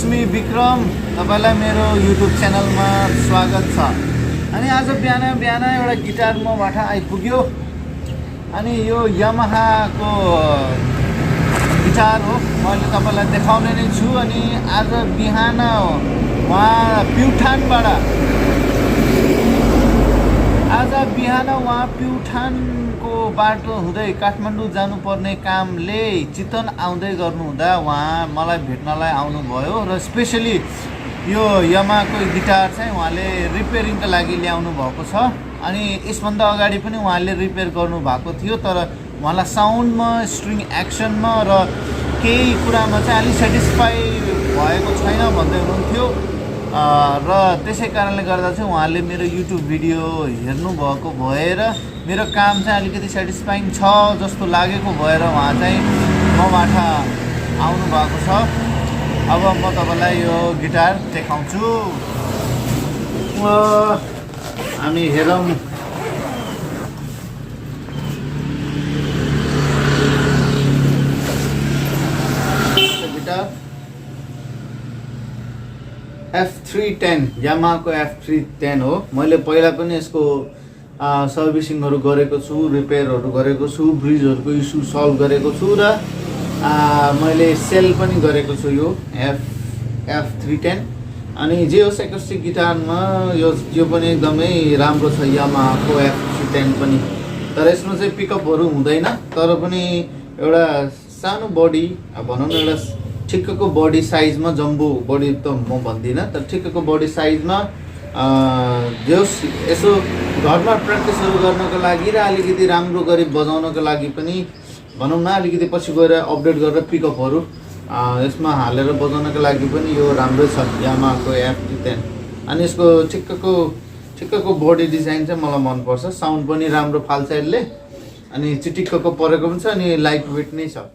It's me Vikram, तपाईलाई मेरो YouTube च्यानलमा स्वागत छ। अनि आज बिहान एउटा गिटार मबाट आइपुग्यो। अनि यो यामाहाको गिटार हो, मैले तपाईलाई देखाउने नै छु। अनि आज बिहान उहाँ प्युठानको बाटो हुँदै काठमाडौँ जानुपर्ने कामले चितवन आउँदै गर्नुहुँदा उहाँ मलाई भेट्नलाई आउनुभयो र स्पेसली यो यामाहाको गिटार चाहिँ उहाँले रिपेयरिङको लागि ल्याउनु भएको छ। अनि यसभन्दा अगाडि पनि उहाँले रिपेयर गर्नुभएको थियो, तर उहाँलाई साउन्डमा, स्ट्रिङ एक्सनमा र केही कुरामा चाहिँ अलिक सेटिस्फाई भएको छैन भन्दै हुनुहुन्थ्यो। र त्यसै कारणले गर्दा चाहिँ उहाँले मेरो युट्युब भिडियो हेर्नुभएको भएर मेरो काम चाहिँ अलिकति सेटिस्फाइङ छ जस्तो लागेको भएर उहाँ चाहिँ मबाट आउनु भएको छ। अब म तपाईँलाई यो गिटार देखाउँछु। हामी हेरौँ। गिटार f310 यामाहाको f310 हो। मैले पहिला पनि यसको सर्भिसिङहरू गरेको छु, रिपेयरहरू गरेको छु, ब्रिजहरूको इस्यु सल्भ गरेको छु र मैले सेल पनि गरेको छु यो f310। अनि जे होस्, एकोस्टिक गिटारमा यो पनि एकदमै राम्रो छ यामाहाको f310 पनि। तर यसमा चाहिँ पिकअपहरू हुँदैन, तर पनि एउटा सानो बडी भनौँ न, एउटा ठिक्कको बडी साइजमा, जम्बो बडी त म भन्दिनँ, तर ठिक्कको बडी साइजमा जोस् यसो घरमा प्र्याक्टिसहरू गर्नको लागि र अलिकति राम्रो गरी बजाउनको लागि पनि भनौँ न, अलिकति पछि गएर अपडेट गरेर पिकअपहरू यसमा हालेर बजाउनको लागि पनि यो राम्रै छ यामाहाको f310। अनि यसको ठिक्कको बडी डिजाइन चाहिँ मलाई मनपर्छ। साउन्ड पनि राम्रो फाल्छ यसले, अनि चिटिक्कको परेको पनि छ, अनि लाइट वेट नै छ।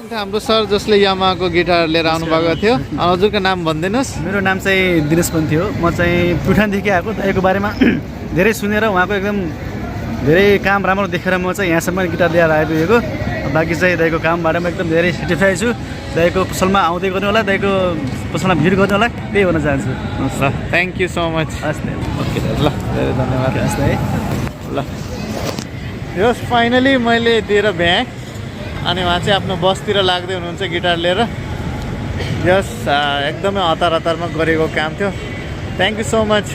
हाम्रो सर जसले यामाहाको गिटार लिएर आउनु भएको थियो, हजुरको नाम भनिदिनुहोस्। मेरो नाम चाहिँ दिनेश पन्थी हो। म चाहिँ प्युठानदेखि आएको। दाइको बारेमा धेरै सुनेर उहाँको एकदम धेरै काम राम्रो देखेर म चाहिँ यहाँसम्म गिटार लिएर आइपुगेको। बाँकी चाहिँ दाइको कामबाट म एकदम धेरै सेटिस्फाई छु। दाइको पसलमा आउँदै गर्नु होला, दाइको पसलमा भिड गर्नु होला, त्यही भन्न चाहन्छु। ल थ्याङ्क यू सो मच। हस् दाइ। ओके ल धेरै धन्यवाद। हस् दाइ। ल यस फाइनली मैले दिएर भ्याएँ। अनि उहाँ चाहिँ आफ्नो बसतिर लाग्दै हुनुहुन्छ गिटार लिएर। यस एकदमै हतारमा गरेको काम थियो। Thank you so much.